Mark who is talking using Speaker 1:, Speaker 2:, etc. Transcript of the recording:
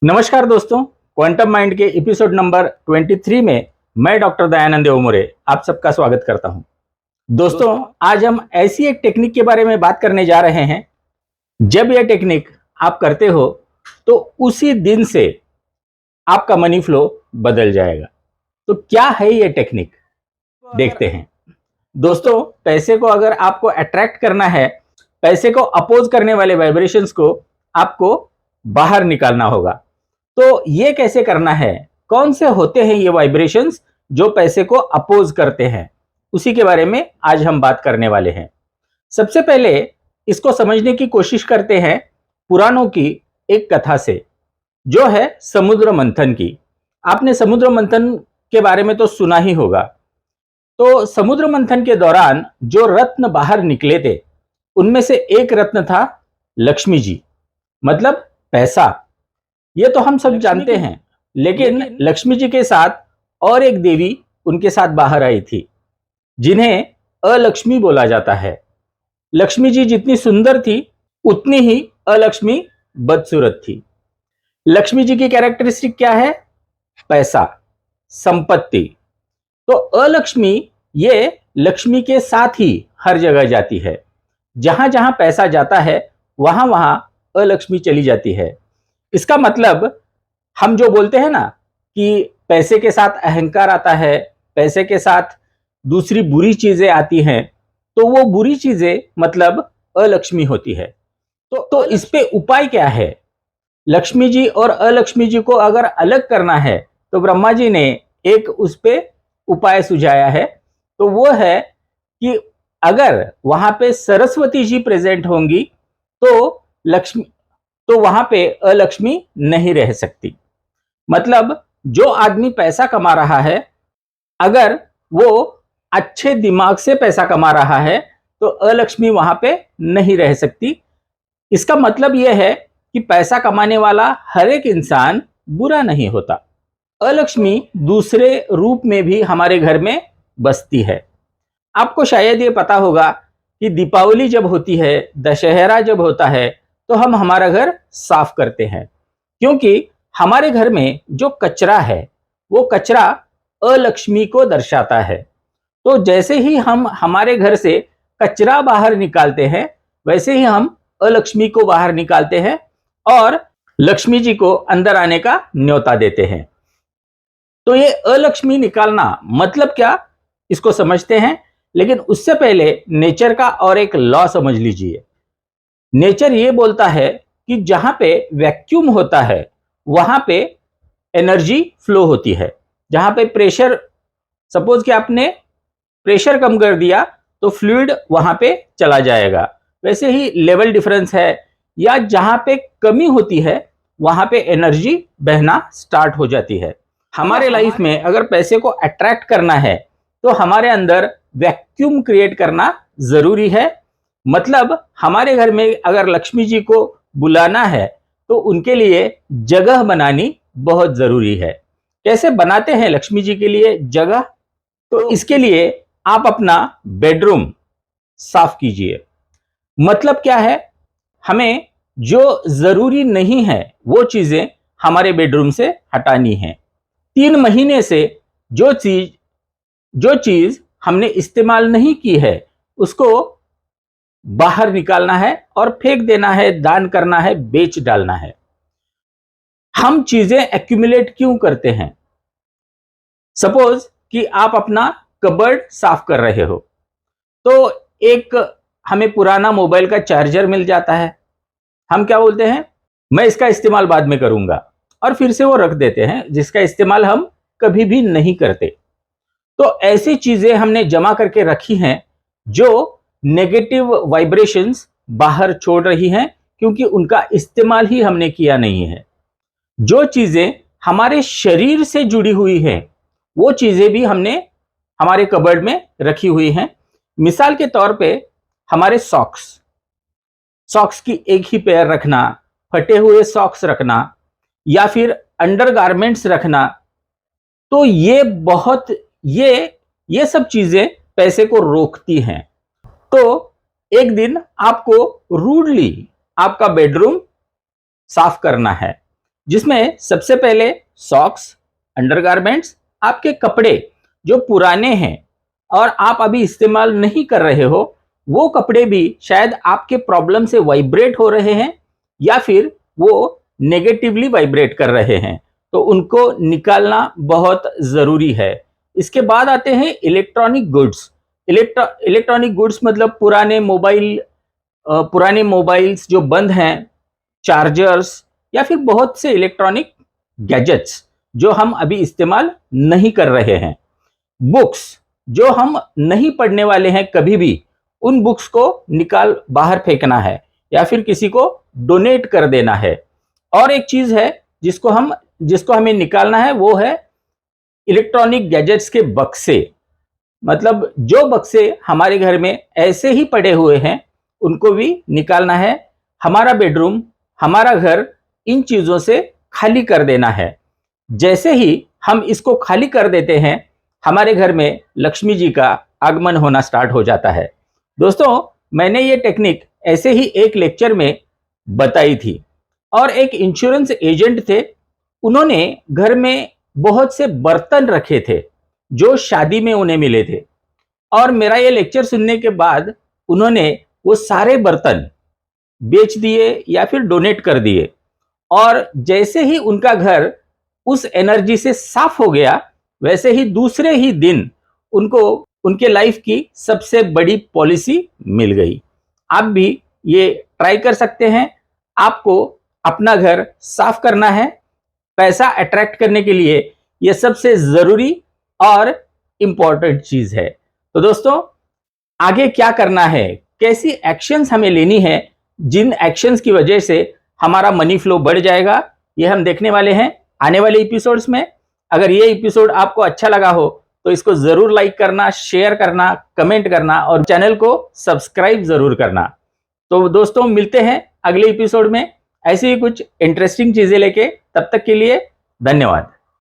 Speaker 1: नमस्कार दोस्तों, quantum mind के एपिसोड नंबर 23 में मैं डॉक्टर दयानंद देवमोरे आप सबका स्वागत करता हूं। दोस्तों, आज हम ऐसी एक टेक्निक के बारे में बात करने जा रहे हैं। जब यह टेक्निक आप करते हो तो उसी दिन से आपका मनी फ्लो बदल जाएगा। तो क्या है यह टेक्निक, देखते हैं। दोस्तों, पैसे को अगर आपको अट्रैक्ट करना है, पैसे को अपोज करने वाले वाइब्रेशंस को आपको बाहर निकालना होगा। तो ये कैसे करना है, कौन से होते हैं ये वाइब्रेशंस जो पैसे को अपोज करते हैं, उसी के बारे में आज हम बात करने वाले हैं। सबसे पहले इसको समझने की कोशिश करते हैं पुराणों की एक कथा से, जो है समुद्र मंथन की। आपने समुद्र मंथन के बारे में तो सुना ही होगा। तो समुद्र मंथन के दौरान जो रत्न बाहर निकले थे, उनमें से एक रत्न था लक्ष्मी जी, मतलब पैसा। ये तो हम सब जानते हैं, लेकिन लक्ष्मी जी के साथ और एक देवी उनके साथ बाहर आई थी, जिन्हें अलक्ष्मी बोला जाता है। लक्ष्मी जी जितनी सुंदर थी, उतनी ही अलक्ष्मी बदसूरत थी। लक्ष्मी जी की कैरेक्टरिस्टिक क्या है? पैसा, संपत्ति। तो अलक्ष्मी ये लक्ष्मी के साथ ही हर जगह जाती है। जहां जहां पैसा जाता है, वहां वहां अलक्ष्मी चली जाती है। इसका मतलब हम जो बोलते हैं ना कि पैसे के साथ अहंकार आता है, पैसे के साथ दूसरी बुरी चीजें आती हैं, तो वो बुरी चीजें मतलब अलक्ष्मी होती है। तो इस पे उपाय क्या है? लक्ष्मी जी और अलक्ष्मी जी को अगर अलग करना है, तो ब्रह्मा जी ने एक उस पे उपाय सुझाया है। तो वो है कि अगर वहां पे सरस्वती जी प्रेजेंट होंगी, तो वहां पे अलक्ष्मी नहीं रह सकती। मतलब जो आदमी पैसा कमा रहा है, अगर वो अच्छे दिमाग से पैसा कमा रहा है, तो अलक्ष्मी वहां पे नहीं रह सकती। इसका मतलब यह है कि पैसा कमाने वाला हर एक इंसान बुरा नहीं होता। अलक्ष्मी दूसरे रूप में भी हमारे घर में बसती है। आपको शायद ये पता होगा कि दीपावली जब होती है, दशहरा जब होता है, तो हम हमारा घर साफ करते हैं, क्योंकि हमारे घर में जो कचरा है, वो कचरा अलक्ष्मी को दर्शाता है। तो जैसे ही हम हमारे घर से कचरा बाहर निकालते हैं, वैसे ही हम अलक्ष्मी को बाहर निकालते हैं और लक्ष्मी जी को अंदर आने का न्योता देते हैं। तो ये अलक्ष्मी निकालना मतलब क्या, इसको समझते हैं। लेकिन उससे पहले नेचर का और एक लॉ समझ लीजिए। नेचर ये बोलता है कि जहां पे वैक्यूम होता है, वहां पे एनर्जी फ्लो होती है। जहां पे प्रेशर, सपोज कि आपने प्रेशर कम कर दिया, तो फ्लूइड वहां पे चला जाएगा। वैसे ही लेवल डिफरेंस है, या जहां पे कमी होती है, वहां पे एनर्जी बहना स्टार्ट हो जाती है। हमारे लाइफ में अगर पैसे को अट्रैक्ट करना है, तो हमारे अंदर वैक्यूम क्रिएट करना जरूरी है। मतलब हमारे घर में अगर लक्ष्मी जी को बुलाना है, तो उनके लिए जगह बनानी बहुत जरूरी है। कैसे बनाते हैं लक्ष्मी जी के लिए जगह? तो इसके लिए आप अपना बेडरूम साफ कीजिए। मतलब क्या है? हमें जो जरूरी नहीं है, वो चीजें हमारे बेडरूम से हटानी है। 3 महीने से जो चीज हमने इस्तेमाल नहीं की है, उसको बाहर निकालना है और फेंक देना है, दान करना है, बेच डालना है। हम चीजें एक्यूमुलेट क्यों करते हैं? सपोज कि आप अपना कबर्ड साफ कर रहे हो, तो एक हमें पुराना मोबाइल का चार्जर मिल जाता है। हम क्या बोलते हैं? मैं इसका इस्तेमाल बाद में करूंगा, और फिर से वो रख देते हैं, जिसका इस्तेमाल हम कभी भी नहीं करते। तो ऐसी चीजें हमने जमा करके रखी हैं जो नेगेटिव वाइब्रेशंस बाहर छोड़ रही हैं, क्योंकि उनका इस्तेमाल ही हमने किया नहीं है। जो चीजें हमारे शरीर से जुड़ी हुई हैं, वो चीजें भी हमने हमारे कबर्ड में रखी हुई हैं। मिसाल के तौर पे हमारे सॉक्स की एक ही पेयर रखना, फटे हुए सॉक्स रखना, या फिर अंडरगारमेंट्स रखना। तो ये सब चीजें पैसे को रोकती हैं। तो एक दिन आपको रूडली आपका बेडरूम साफ करना है। जिसमें सबसे पहले सॉक्स, अंडरगारमेंट्स, आपके कपड़े जो पुराने हैं और आप अभी इस्तेमाल नहीं कर रहे हो, वो कपड़े भी शायद आपके प्रॉब्लम से वाइब्रेट हो रहे हैं या फिर वो नेगेटिवली वाइब्रेट कर रहे हैं, तो उनको निकालना बहुत ज़रूरी है। इसके बाद आते हैं इलेक्ट्रॉनिक गुड्स। इलेक्ट्रॉनिक गुड्स मतलब पुराने मोबाइल्स जो बंद हैं, चार्जर्स या फिर बहुत से इलेक्ट्रॉनिक गैजेट्स जो हम अभी इस्तेमाल नहीं कर रहे हैं। बुक्स जो हम नहीं पढ़ने वाले हैं कभी भी, उन बुक्स को निकाल बाहर फेंकना है या फिर किसी को डोनेट कर देना है। और एक चीज है जिसको हमें निकालना है, वो है इलेक्ट्रॉनिक गैजेट्स के बक्से। मतलब जो बक्से हमारे घर में ऐसे ही पड़े हुए हैं, उनको भी निकालना है। हमारा बेडरूम, हमारा घर इन चीजों से खाली कर देना है। जैसे ही हम इसको खाली कर देते हैं, हमारे घर में लक्ष्मी जी का आगमन होना स्टार्ट हो जाता है। दोस्तों, मैंने ये टेक्निक ऐसे ही एक लेक्चर में बताई थी और एक इंश्योरेंस एजेंट थे, उन्होंने घर में बहुत से बर्तन रखे थे जो शादी में उन्हें मिले थे और मेरा ये लेक्चर सुनने के बाद उन्होंने वो सारे बर्तन बेच दिए या फिर डोनेट कर दिए और जैसे ही उनका घर उस एनर्जी से साफ हो गया, वैसे ही दूसरे ही दिन उनको उनके लाइफ की सबसे बड़ी पॉलिसी मिल गई। आप भी ये ट्राई कर सकते हैं। आपको अपना घर साफ करना है। पैसा अट्रैक्ट करने के लिए ये सबसे जरूरी और इंपॉर्टेंट चीज है। तो दोस्तों, आगे क्या करना है, कैसी एक्शंस हमें लेनी है, जिन एक्शंस की वजह से हमारा मनी फ्लो बढ़ जाएगा, ये हम देखने वाले हैं आने वाले एपिसोड्स में। अगर ये एपिसोड आपको अच्छा लगा हो तो इसको जरूर लाइक करना, शेयर करना, कमेंट करना और चैनल को सब्सक्राइब जरूर करना। तो दोस्तों, मिलते हैं अगले एपिसोड में ऐसी ही कुछ इंटरेस्टिंग चीजें लेके। तब तक के लिए धन्यवाद।